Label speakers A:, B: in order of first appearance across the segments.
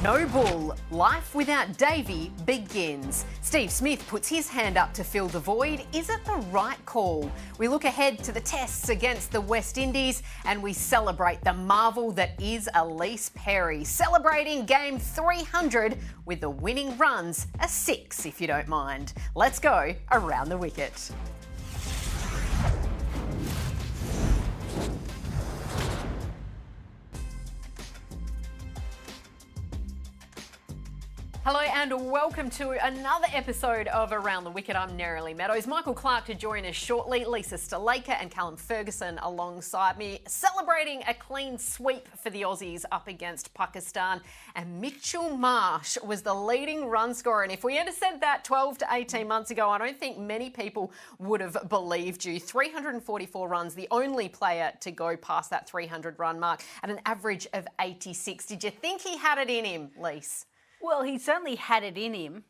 A: No ball, life without Davey begins. Steve Smith puts his hand up to fill the void. Is it the right call? We look ahead to the tests against the West Indies and we celebrate the marvel that is Elise Perry, celebrating game 300 with the winning runs, a 6 if you don't mind. Let's go around the wicket. Hello and welcome to another episode of Around the Wicket. I'm Neroli Meadows. Michael Clarke to join us shortly. Elise Sthalekar and Callum Ferguson alongside me, celebrating a clean sweep for the Aussies up against Pakistan. And Mitchell Marsh was the leading run scorer. And if we had said that 12 to 18 months ago, I don't think many people would have believed you. 344 runs, the only player to go past that 300 run mark at an average of 86. Did you think he had it in him, Lise?
B: Well, he certainly had it in him.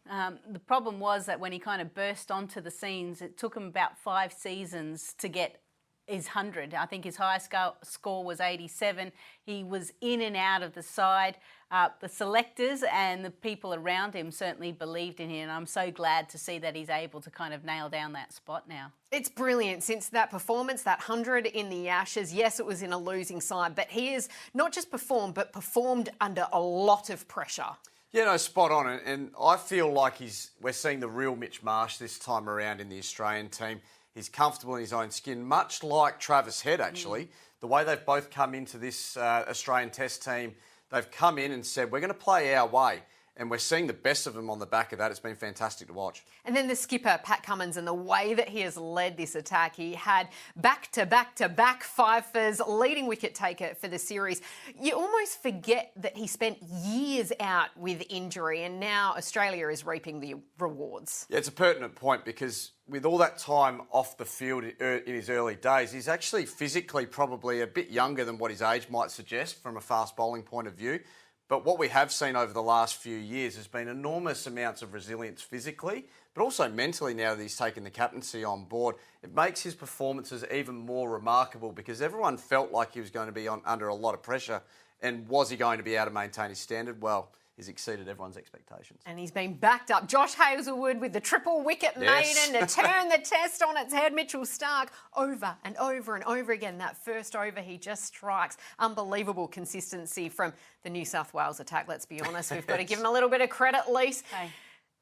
B: The problem was that when he kind of burst onto the scenes, it took him about 5 seasons to get his 100. I think his highest score was 87. He was in and out of the side. The selectors and the people around him certainly believed in him, and I'm so glad to see that he's able to kind of nail down that spot now.
A: It's brilliant since that performance, that 100 in the Ashes. Yes, it was in a losing side, but he has not just performed, but performed under a lot of pressure.
C: Yeah, no, spot on. And I feel like we're seeing the real Mitch Marsh this time around in the Australian team. He's comfortable in his own skin, much like Travis Head, actually. The way they've both come into this Australian Test team, they've come in and said, we're going to play our way. And we're seeing the best of them on the back of that. It's been fantastic to watch.
A: And then the skipper, Pat Cummins, and the way that he has led this attack. He had back-to-back-to-back fifers, leading wicket taker for the series. You almost forget that he spent years out with injury and now Australia is reaping the rewards.
C: Yeah, it's a pertinent point because with all that time off the field in his early days, he's actually physically probably a bit younger than what his age might suggest from a fast bowling point of view. But what we have seen over the last few years has been enormous amounts of resilience physically, but also mentally now that he's taken the captaincy on board. It makes his performances even more remarkable because everyone felt like he was going to be under a lot of pressure. And was he going to be able to maintain his standard? Well, he's exceeded everyone's expectations.
A: And he's been backed up. Josh Hazlewood with the triple wicket maiden to turn the test on its head. Mitchell Starc over and over and over again. That first over, he just strikes. Unbelievable consistency from the New South Wales attack, let's be honest. We've got to give him a little bit of credit, Lise.
B: Okay.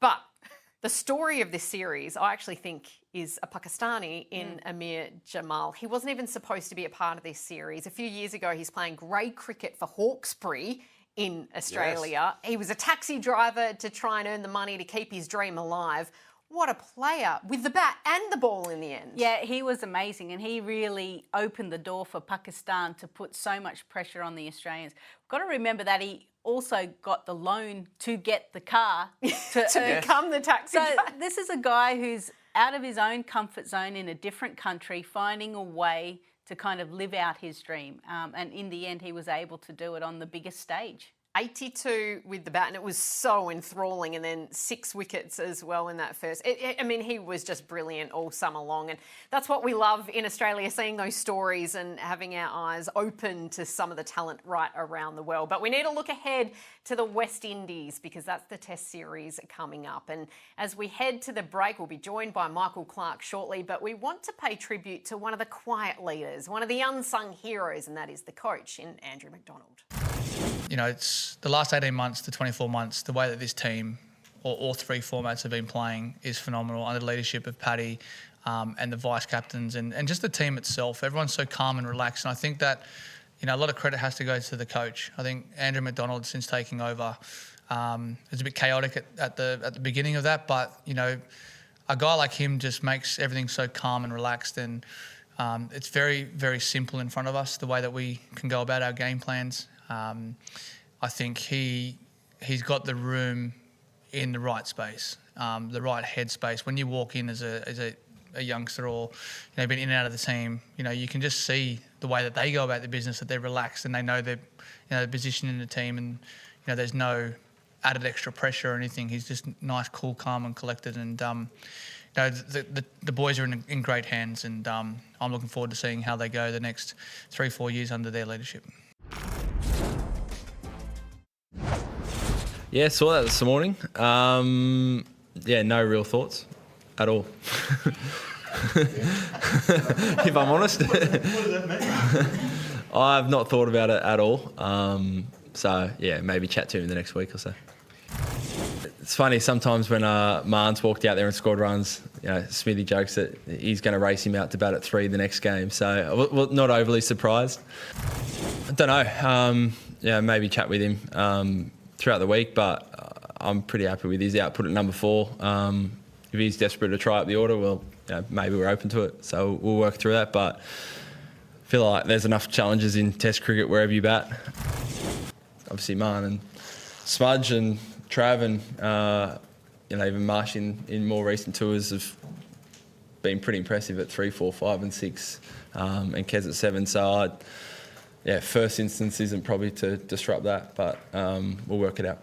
A: But the story of this series, I actually think, is a Pakistani in Amir Jamal. He wasn't even supposed to be a part of this series. A few years ago, he's playing grade cricket for Hawkesbury in Australia. Yes. He was a taxi driver to try and earn the money to keep his dream alive. What a player with the bat and the ball in the end.
B: Yeah, he was amazing and he really opened the door for Pakistan to put so much pressure on the Australians. We've got to remember that he also got the loan to get the car
A: to become the taxi driver.
B: So this is a guy who's out of his own comfort zone in a different country, finding a way to kind of live out his dream. And in the end, he was able to do it on the biggest stage.
A: 82 with the bat, and it was so enthralling, and then 6 wickets as well in that first. I mean, he was just brilliant all summer long, and that's what we love in Australia, seeing those stories and having our eyes open to some of the talent right around the world. But we need to look ahead to the West Indies because that's the Test series coming up. And as we head to the break, we'll be joined by Michael Clarke shortly, but we want to pay tribute to one of the quiet leaders, one of the unsung heroes, and that is the coach in Andrew McDonald.
D: You know, it's the last 18 months to 24 months, the way that this team, or all 3 formats have been playing is phenomenal under the leadership of Paddy and the vice captains and just the team itself. Everyone's so calm and relaxed. And I think that, you know, a lot of credit has to go to the coach. I think Andrew McDonald, since taking over, it's a bit chaotic at the beginning of that. But, you know, a guy like him just makes everything so calm and relaxed. And it's very, very simple in front of us, the way that we can go about our game plans. I think he's got the room in the right space, the right head space. When you walk in as a youngster or, you know, been in and out of the team, you know, you can just see the way that they go about the business, that they're relaxed and they know their, you know, the position in the team, and, you know, there's no added extra pressure or anything. He's just nice, cool, calm and collected, and you know, the boys are in great hands, and I'm looking forward to seeing how they go the next 3-4 years under their leadership.
E: Yeah, saw that this morning. Yeah, no real thoughts at all. If I'm honest. What does that mean? I've not thought about it at all. So, yeah, maybe chat to him in the next week or so. It's funny, sometimes when Marnes walked out there and scored runs, you know, Smithy jokes that he's going to race him out to bat at 3 the next game. So, not overly surprised. I don't know. Yeah, maybe chat with him throughout the week, but I'm pretty happy with his output at number 4. If he's desperate to try up the order, well, you know, maybe we're open to it. So we'll work through that. But I feel like there's enough challenges in Test cricket wherever you bat. Obviously, Man and Smudge and Trav and you know, even Marsh in more recent tours have been pretty impressive at 3, 4, 5 and 6, and Kez at 7. So yeah, first instance isn't probably to disrupt that, but we'll work it out.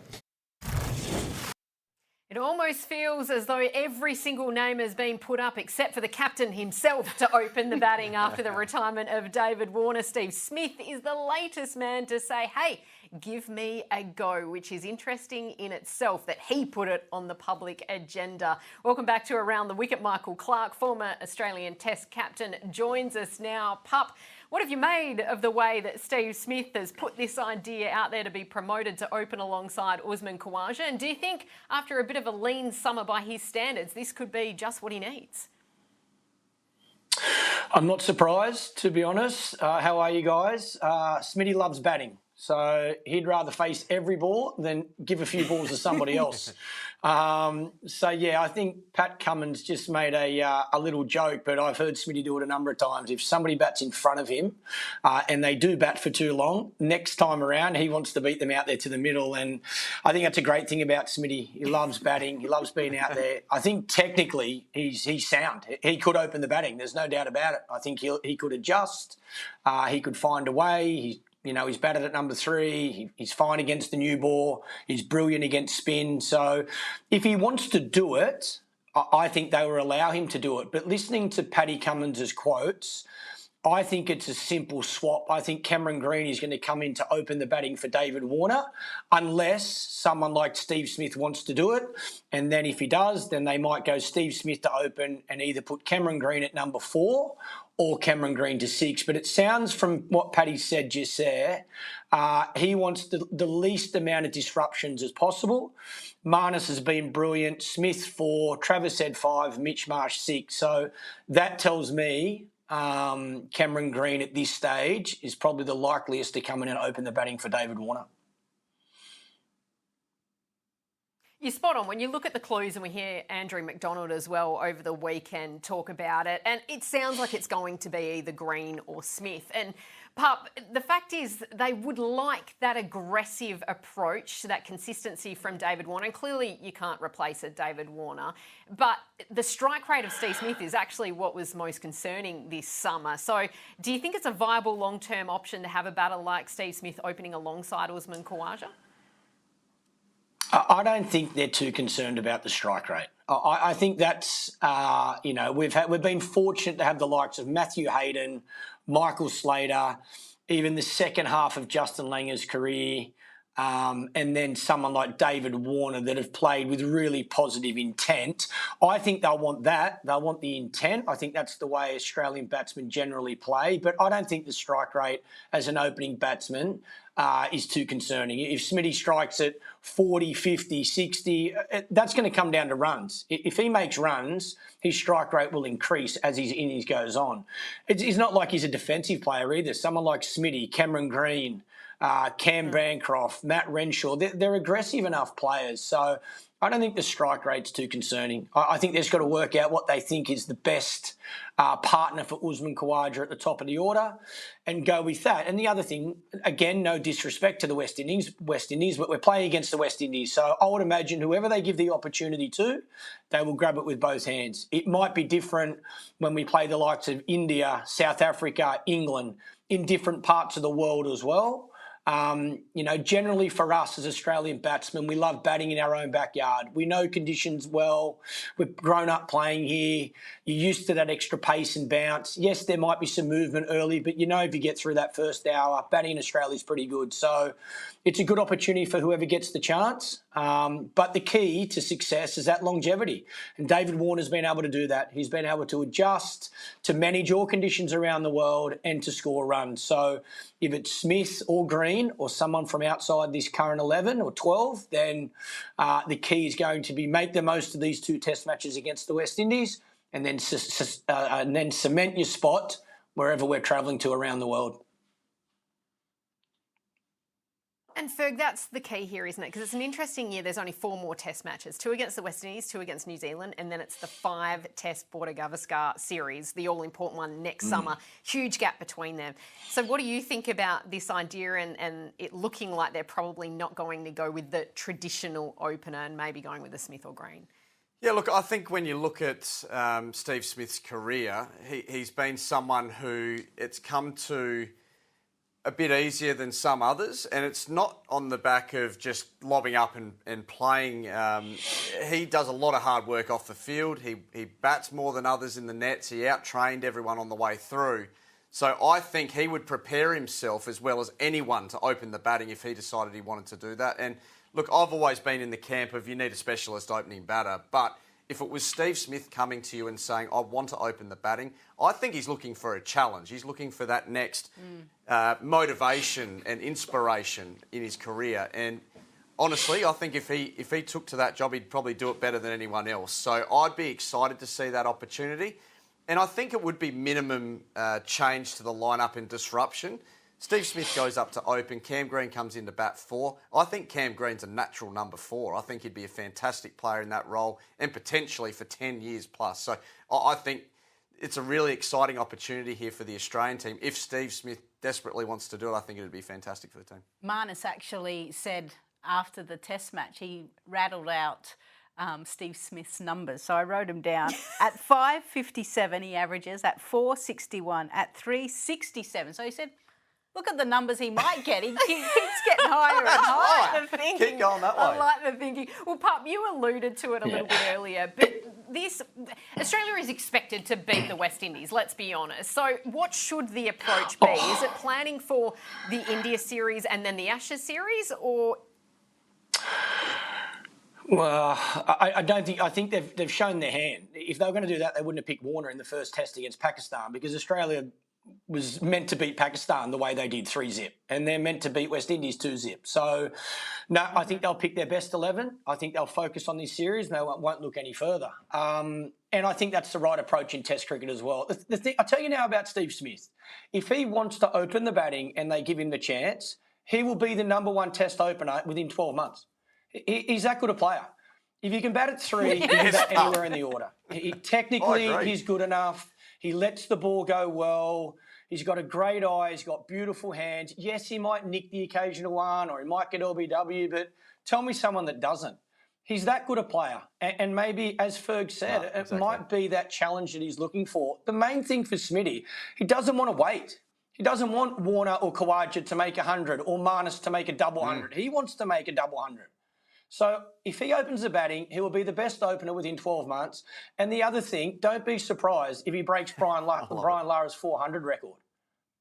A: It almost feels as though every single name has been put up except for the captain himself to open the batting after the retirement of David Warner. Steve Smith is the latest man to say, hey, give me a go, which is interesting in itself that he put it on the public agenda. Welcome back to Around the Wicket. Michael Clarke, former Australian Test captain, joins us now. Pup, what have you made of the way that Steve Smith has put this idea out there to be promoted to open alongside Usman Khawaja? And do you think after a bit of a lean summer by his standards, this could be just what he needs?
F: I'm not surprised, to be honest. How are you guys? Smitty loves batting, so he'd rather face every ball than give a few balls to somebody else. So, yeah, I think Pat Cummins just made a little joke, but I've heard Smitty do it a number of times. If somebody bats in front of him and they do bat for too long, next time around he wants to beat them out there to the middle. And I think that's a great thing about Smitty. He loves batting. He loves being out there. I think technically he's sound. He could open the batting. There's no doubt about it. I think he could adjust. He could find a way. He's batted at number 3. He's fine against the new ball. He's brilliant against spin. So if he wants to do it, I think they will allow him to do it. But listening to Paddy Cummins' quotes, I think it's a simple swap. I think Cameron Green is going to come in to open the batting for David Warner, unless someone like Steve Smith wants to do it. And then if he does, then they might go Steve Smith to open and either put Cameron Green at number 4 or Cameron Green to 6. But it sounds from what Paddy said just there, he wants the least amount of disruptions as possible. Marnus has been brilliant. Smith 4, Travis said 5, Mitch Marsh 6. So that tells me Cameron Green at this stage is probably the likeliest to come in and open the batting for David Warner.
A: You're spot on. When you look at the clues, and we hear Andrew McDonald as well over the weekend talk about it, and it sounds like it's going to be either Green or Smith. And Pup, the fact is they would like that aggressive approach to that consistency from David Warner. And clearly you can't replace a David Warner. But the strike rate of Steve Smith is actually what was most concerning this summer. So do you think it's a viable long-term option to have a batter like Steve Smith opening alongside Usman Khawaja?
F: I don't think they're too concerned about the strike rate. I think that's, we've been fortunate to have the likes of Matthew Hayden, Michael Slater, even the second half of Justin Langer's career, and then someone like David Warner that have played with really positive intent. I think they'll want that. They'll want the intent. I think that's the way Australian batsmen generally play. But I don't think the strike rate as an opening batsman is too concerning. If Smitty strikes at 40, 50, 60, that's going to come down to runs. If he makes runs, his strike rate will increase as his innings goes on. It's not like he's a defensive player either. Someone like Smitty, Cameron Green, Cam Bancroft, Matt Renshaw, they're aggressive enough players. So I don't think the strike rate's too concerning. I think they've got to work out what they think is the best partner for Usman Khawaja at the top of the order and go with that. And the other thing, again, no disrespect to the West Indies, but we're playing against the West Indies. So I would imagine whoever they give the opportunity to, they will grab it with both hands. It might be different when we play the likes of India, South Africa, England, in different parts of the world as well. Generally for us as Australian batsmen, we love batting in our own backyard. We know conditions well. We've grown up playing here. You're used to that extra pace and bounce. Yes, there might be some movement early, but if you get through that first hour, batting in Australia is pretty good. So it's a good opportunity for whoever gets the chance. But the key to success is that longevity. And David Warner's been able to do that. He's been able to adjust, to manage all conditions around the world and to score runs. So if it's Smith or Green or someone from outside this current 11 or 12, then the key is going to be make the most of these 2 test matches against the West Indies and then cement your spot wherever we're travelling to around the world.
A: And Ferg, that's the key here, isn't it? Because it's an interesting year. There's only 4 more test matches, 2 against the West Indies, 2 against New Zealand, and then it's the 5-test Border-Gavaskar series, the all-important one next summer. Huge gap between them. So what do you think about this idea and it looking like they're probably not going to go with the traditional opener and maybe going with the Smith or Green?
C: Yeah, look, I think when you look at Steve Smith's career, he's been someone who it's come to a bit easier than some others, and it's not on the back of just lobbing up and playing. He does a lot of hard work off the field. He bats more than others in the nets. He out-trained everyone on the way through. So I think he would prepare himself as well as anyone to open the batting if he decided he wanted to do that. And look, I've always been in the camp of you need a specialist opening batter, but if it was Steve Smith coming to you and saying, I want to open the batting, I think he's looking for a challenge. He's looking for that next motivation and inspiration in his career. And honestly, I think if he took to that job, he'd probably do it better than anyone else. So I'd be excited to see that opportunity. And I think it would be minimum change to the lineup and disruption. Steve Smith goes up to open. Cam Green comes in to bat 4. I think Cam Green's a natural number 4. I think he'd be a fantastic player in that role and potentially for 10 years plus. So I think it's a really exciting opportunity here for the Australian team. If Steve Smith desperately wants to do it, I think it would be fantastic for the team.
B: Marnus actually said after the test match, he rattled out Steve Smith's numbers. So I wrote them down. At 5.57 he averages, at 4.61, at 3.67. So he said, look at the numbers he might get. He keeps getting higher and higher.
C: Right. The thinking. Keep going that way.
A: I like the thinking. Well, Pup, you alluded to it a little bit earlier, but Australia is expected to beat the West Indies, let's be honest. So what should the approach be? Is it planning for the India series and then the Ashes series, or...?
F: Well, I don't think. I think they've shown their hand. If they were going to do that, they wouldn't have picked Warner in the first test against Pakistan, because Australia was meant to beat Pakistan the way they did 3-0, and they're meant to beat West Indies 2-0. So, no, I think they'll pick their best 11. I think they'll focus on this series and they won't look any further. And I think that's the right approach in Test cricket as well. The thing, I'll tell you now about Steve Smith. If he wants to open the batting and they give him the chance, he will be the number 1 Test opener within 12 months. He's that good a player. If you can bat at 3, you can bat anywhere in the order. Technically, he's good enough. He lets the ball go well. He's got a great eye. He's got beautiful hands. Yes, he might nick the occasional one or he might get LBW, but tell me someone that doesn't. He's that good a player. And maybe, as Ferg said, it might be that challenge that he's looking for. The main thing for Smitty, he doesn't want to wait. He doesn't want Warner or Khawaja to make 100 or Marnus to make a double 100. He wants to make a double 100. So if he opens the batting, he will be the best opener within 12 months. And the other thing, don't be surprised if he breaks Brian Lara's 400 record,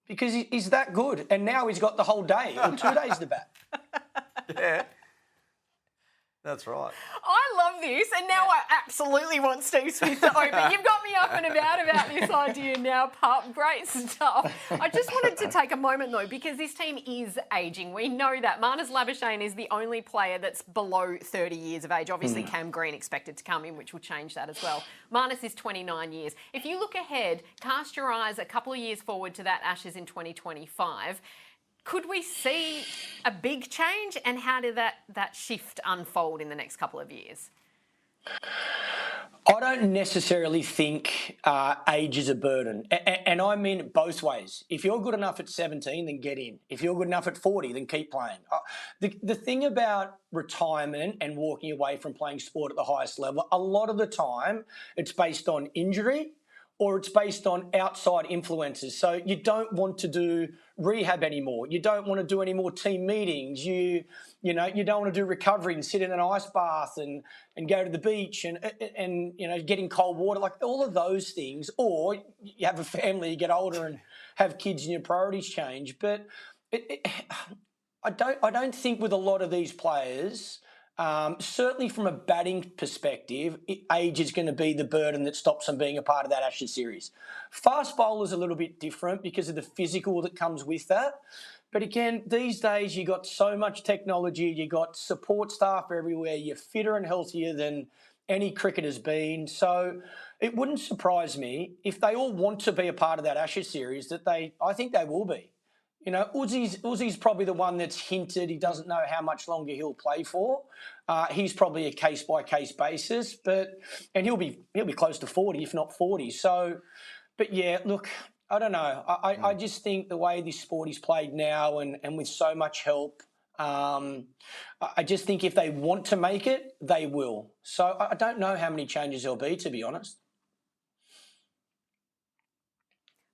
F: because he's that good. And now he's got the whole day or 2 days to bat.
C: Yeah. That's right.
A: I love this, and now I absolutely want Steve Smith to open. You've got me up and about this idea now, Pup. Great stuff. I just wanted to take a moment, though, because this team is ageing. We know that. Marnus Labuschagne is the only player that's below 30 years of age. Obviously, Cam Green expected to come in, which will change that as well. Marnus is 29 years. If you look ahead, cast your eyes a couple of years forward to that Ashes in 2025, could we see a big change, and how did that shift unfold in the next couple of years?
F: I don't necessarily think age is a burden. And I mean it both ways. If you're good enough at 17, then get in. If you're good enough at 40, then keep playing. The thing about retirement and walking away from playing sport at the highest level, a lot of the time it's based on injury or it's based on outside influences. So you don't want to do rehab anymore. You don't want to do any more team meetings. You don't want to do recovery and sit in an ice bath and go to the beach and get in cold water, like all of those things. Or you have a family, you get older and have kids and your priorities change. But I don't think with a lot of these players, certainly from a batting perspective, age is going to be the burden that stops them being a part of that Ashes series. Fast bowlers are a little bit different because of the physical that comes with that. But again, these days you got so much technology, you got support staff everywhere, you're fitter and healthier than any cricketer's been. So it wouldn't surprise me if they all want to be a part of that Ashes series, I think they will be. Uzi's probably the one that's hinted he doesn't know how much longer he'll play for. He's probably a case-by-case basis, and he'll be close to 40, if not 40. So, but yeah, look, I don't know. I just think the way this sport is played now and with so much help, I just think if they want to make it, they will. So I don't know how many changes there'll be, to be honest.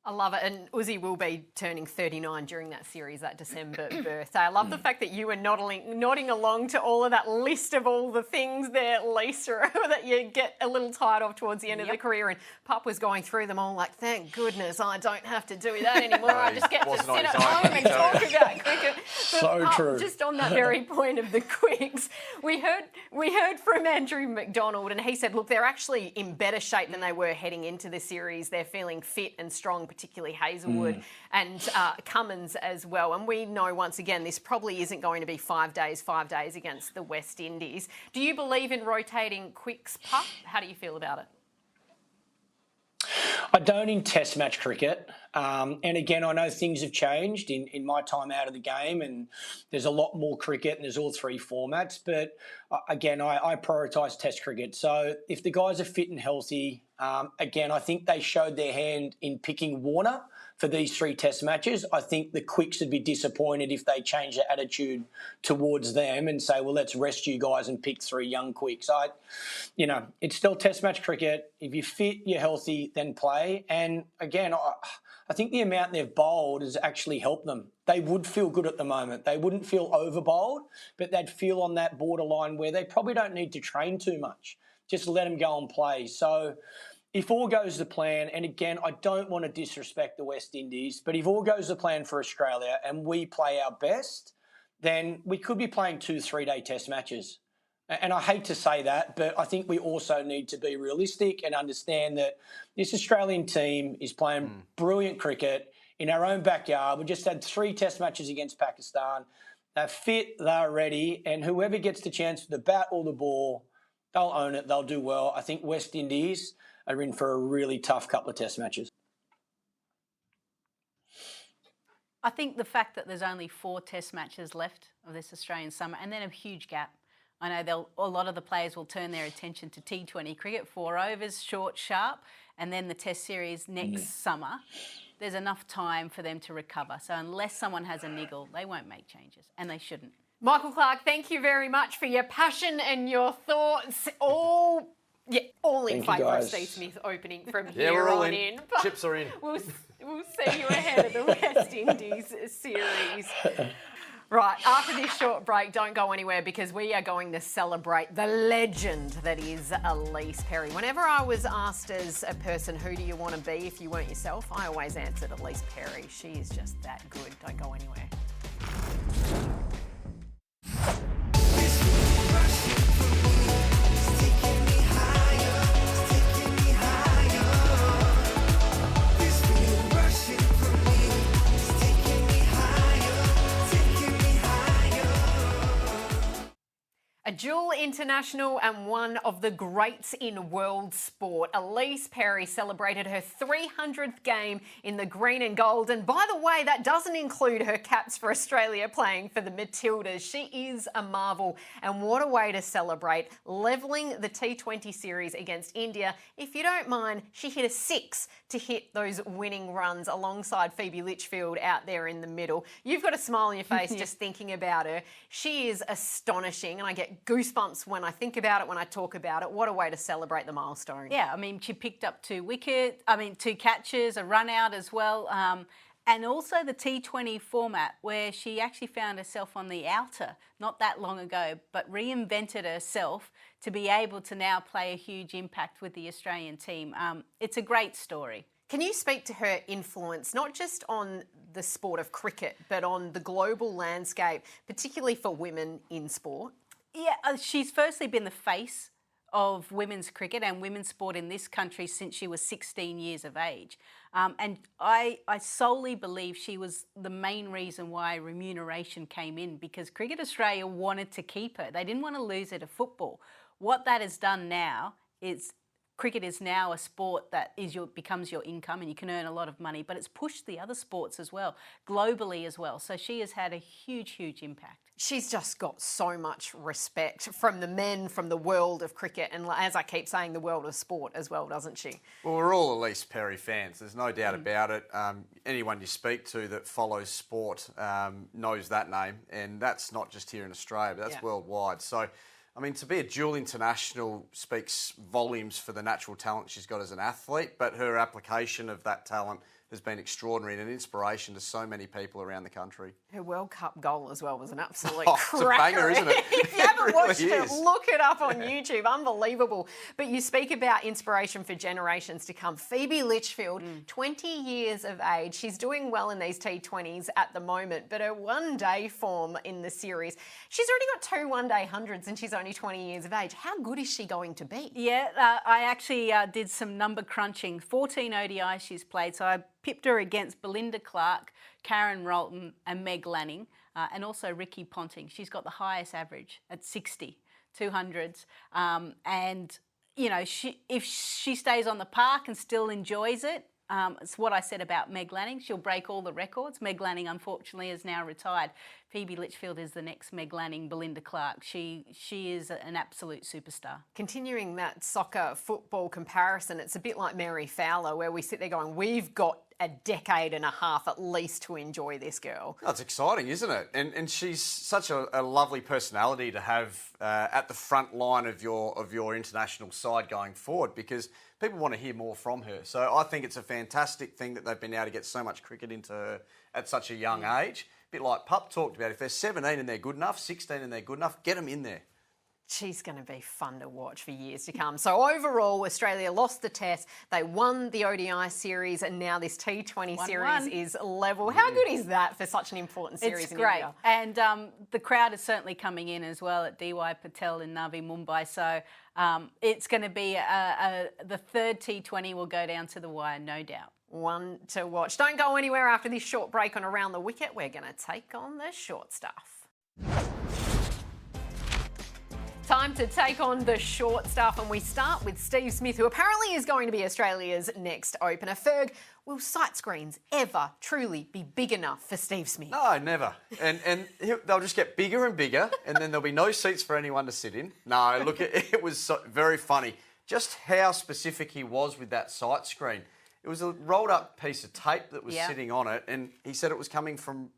A: I love it. And Uzi will be turning 39 during that series, that December birthday. I love the fact that you were nodding along to all of that list of all the things there, Lisa, that you get a little tired of towards the end of the career. And Pup was going through them all like, thank goodness I don't have to do that anymore. I just get to sit at home and talk about cricket.
F: So
A: Pup,
F: true.
A: Just on that very point of the quicks, we heard from Andrew McDonald, and he said, look, they're actually in better shape than they were heading into the series. They're feeling fit and strong, particularly Hazelwood and Cummins as well. And we know, once again, this probably isn't going to be 5 days against the West Indies. Do you believe in rotating quicks, Pup? How do you feel about it?
F: I don't in test match cricket. And again, I know things have changed in my time out of the game, and there's a lot more cricket and there's all three formats. But again, I prioritise test cricket. So if the guys are fit and healthy, again, I think they showed their hand in picking Warner for these three test matches. I think the quicks would be disappointed if they change their attitude towards them and say, well, let's rest you guys and pick three young quicks. It's still test match cricket. If you're fit, you're healthy, then play. And again, I think the amount they've bowled has actually helped them. They would feel good at the moment. They wouldn't feel over bowled, but they'd feel on that borderline where they probably don't need to train too much. Just let them go and play. So if all goes to plan, and again, I don't want to disrespect the West Indies, but if all goes to plan for Australia and we play our best, then we could be playing 2-3 day test matches. And I hate to say that, but I think we also need to be realistic and understand that this Australian team is playing brilliant cricket in our own backyard. We just had 3 test matches against Pakistan. They're fit, they're ready, and whoever gets the chance with the bat or the ball, they'll own it, they'll do well. I think West Indies are in for a really tough couple of test matches.
B: I think the fact that there's only 4 test matches left of this Australian summer and then a huge gap. I know a lot of the players will turn their attention to T20 cricket, 4 overs, short, sharp, and then the test series next summer. There's enough time for them to recover. So unless someone has a niggle, they won't make changes, and they shouldn't.
A: Michael Clarke, thank you very much for your passion and your thoughts. All in favour of Steve Smith opening from here
C: we're all
A: on
C: in.
A: But
C: Chips are in.
A: We'll see you ahead of the West Indies series. Right, after this short break, don't go anywhere because we are going to celebrate the legend that is Elise Perry. Whenever I was asked as a person, who do you want to be if you weren't yourself, I always answered Elise Perry. She is just that good. Don't go anywhere. A dual international and one of the greats in world sport. Elise Perry celebrated her 300th game in the green and gold. And by the way, that doesn't include her caps for Australia playing for the Matildas. She is a marvel. And what a way to celebrate, levelling the T20 series against India. If you don't mind, she hit a 6 to hit those winning runs alongside Phoebe Litchfield out there in the middle. You've got a smile on your face just thinking about her. She is astonishing, and I get get goosebumps when I think about it, when I talk about it. What a way to celebrate the milestone.
B: Yeah, I mean, she picked up 2 catches, a run out as well. And also the T20 format, where she actually found herself on the outer not that long ago, but reinvented herself to be able to now play a huge impact with the Australian team. It's a great story.
A: Can you speak to her influence, not just on the sport of cricket, but on the global landscape, particularly for women in sport?
B: Yeah, she's firstly been the face of women's cricket and women's sport in this country since she was 16 years of age. And I solely believe she was the main reason why remuneration came in, because Cricket Australia wanted to keep her. They didn't want to lose her to football. What that has done now is cricket is now a sport that becomes your income, and you can earn a lot of money, but it's pushed the other sports as well, globally as well. So she has had a huge, huge impact.
A: She's just got so much respect from the men, from the world of cricket, and as I keep saying, the world of sport as well, doesn't she?
C: Well, we're all Elise Perry fans. There's no doubt about it. Anyone you speak to that follows sport knows that name, and that's not just here in Australia, but that's worldwide. So, I mean, to be a dual international speaks volumes for the natural talent she's got as an athlete, but her application of that talent has been extraordinary and an inspiration to so many people around the country.
A: Her World Cup goal as well was an absolute
C: It's a
A: cracker.
C: banger, isn't it?
A: If you haven't watched
C: really
A: it,
C: is.
A: look it up on YouTube. Unbelievable. But you speak about inspiration for generations to come. Phoebe Litchfield, 20 years of age. She's doing well in these T20s at the moment, but her one-day form in the series, she's already got 2 one-day hundreds and she's only 20 years of age. How good is she going to be?
B: Yeah, I actually did some number crunching. 14 ODIs she's played, so I pipped her against Belinda Clarke, Karen Rolton and Meg Lanning, and also Ricky Ponting. She's got the highest average at 60, 200s. And, you know, if she stays on the park and still enjoys it, it's what I said about Meg Lanning. She'll break all the records. Meg Lanning, unfortunately, is now retired. Phoebe Litchfield is the next Meg Lanning, Belinda Clarke. She is an absolute superstar.
A: Continuing that soccer-football comparison, it's a bit like Mary Fowler, where we sit there going, we've got a decade and a half at least to enjoy this girl.
C: That's exciting, isn't it? And she's such a lovely personality to have at the front line of your international side going forward, because people want to hear more from her. So I think it's a fantastic thing that they've been able to get so much cricket into her at such a young age. A bit like Pup talked about, if they're 17 and they're good enough, 16 and they're good enough, get them in there.
A: She's going to be fun to watch for years to come. So overall, Australia lost the test. They won the ODI series, and now this T20 series is level. How good is that for such an important series?
B: It's
A: in
B: great.
A: India?
B: And the crowd is certainly coming in as well at DY Patel in Navi Mumbai. So it's going to be the third T20 will go down to the wire, no doubt.
A: One to watch. Don't go anywhere after this short break on Around the Wicket. We're going to take on the short stuff. Time to take on the short stuff, and we start with Steve Smith, who apparently is going to be Australia's next opener. Ferg, will sight screens ever truly be big enough for Steve Smith?
C: No, never. And they'll just get bigger and bigger, and then there'll be no seats for anyone to sit in. No, look, it was very funny just how specific he was with that sight screen. It was a rolled up piece of tape that was sitting on it, and he said it was coming from,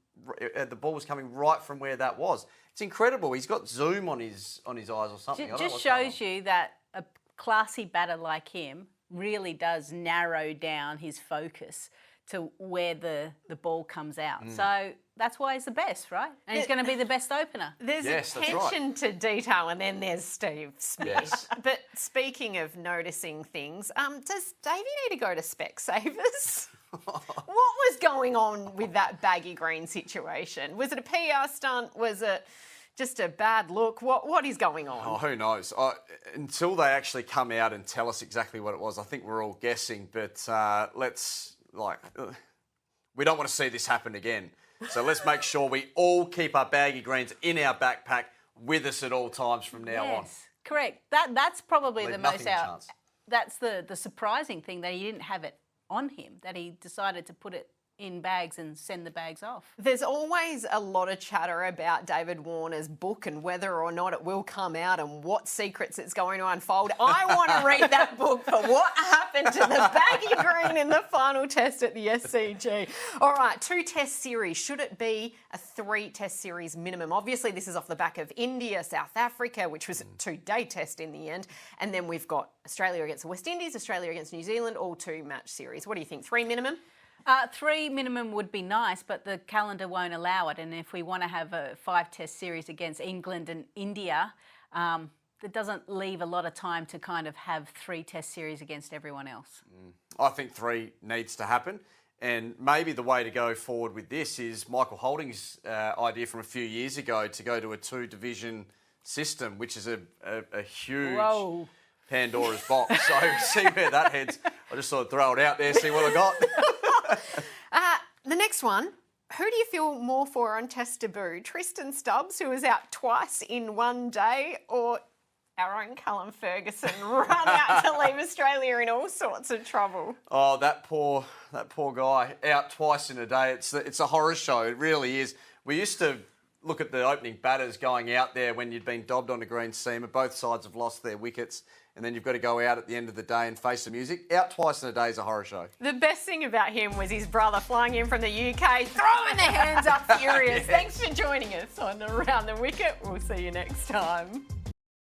C: the ball was coming right from where that was. It's incredible. He's got zoom on his eyes or something.
B: It just shows you that a classy batter like him really does narrow down his focus to where the ball comes out. So that's why he's the best, right? And he's going to be the best opener.
A: There's attention to detail, and then there's Steve Smith.
C: Yes.
A: But speaking of noticing things, does Davey need to go to Specsavers? What was going on with that baggy green situation? Was it a PR stunt? Was it just a bad look? What is going on?
C: Oh, who knows? Until they actually come out and tell us exactly what it was, I think we're all guessing. But we don't want to see this happen again. So let's make sure we all keep our baggy greens in our backpack with us at all times from now on.
B: Yes, correct. That's probably
C: Leave
B: the
C: nothing
B: most
C: to chance.
B: That's the surprising thing, that he didn't have it on him, that he decided to put it in bags and send the bags off.
A: There's always a lot of chatter about David Warner's book and whether or not it will come out and what secrets it's going to unfold. I want to read that book for what happened to the baggy green in the final test at the SCG. All right, 2 test series. Should it be a 3 test series minimum? Obviously, this is off the back of India, South Africa, which was a 2-day test in the end. And then we've got Australia against the West Indies, Australia against New Zealand, all 2-match series. What do you think? 3 minimum?
B: 3 minimum would be nice, but the calendar won't allow it. And if we want to have a 5-test series against England and India, it doesn't leave a lot of time to kind of have 3 test series against everyone else.
C: I think 3 needs to happen. And maybe the way to go forward with this is Michael Holding's idea from a few years ago to go to a 2-division system, which is a huge Pandora's box. So see where that heads. I just thought I'd throw it out there, see what I got.
A: The next one, who do you feel more for on test debut? Tristan Stubbs, who was out twice in 1 day, or our own Callum Ferguson run out to leave Australia in all sorts of trouble?
C: Oh, that poor guy, out twice in a day. It's a horror show. It really is. We used to look at the opening batters going out there when you'd been dobbed on a green seamer. Both sides have lost their wickets. And then you've got to go out at the end of the day and face the music. Out twice in a day is a horror show.
A: The best thing about him was his brother flying in from the UK, throwing the hands up furious. Yes. Thanks for joining us on Around the Wicket. We'll see you next time.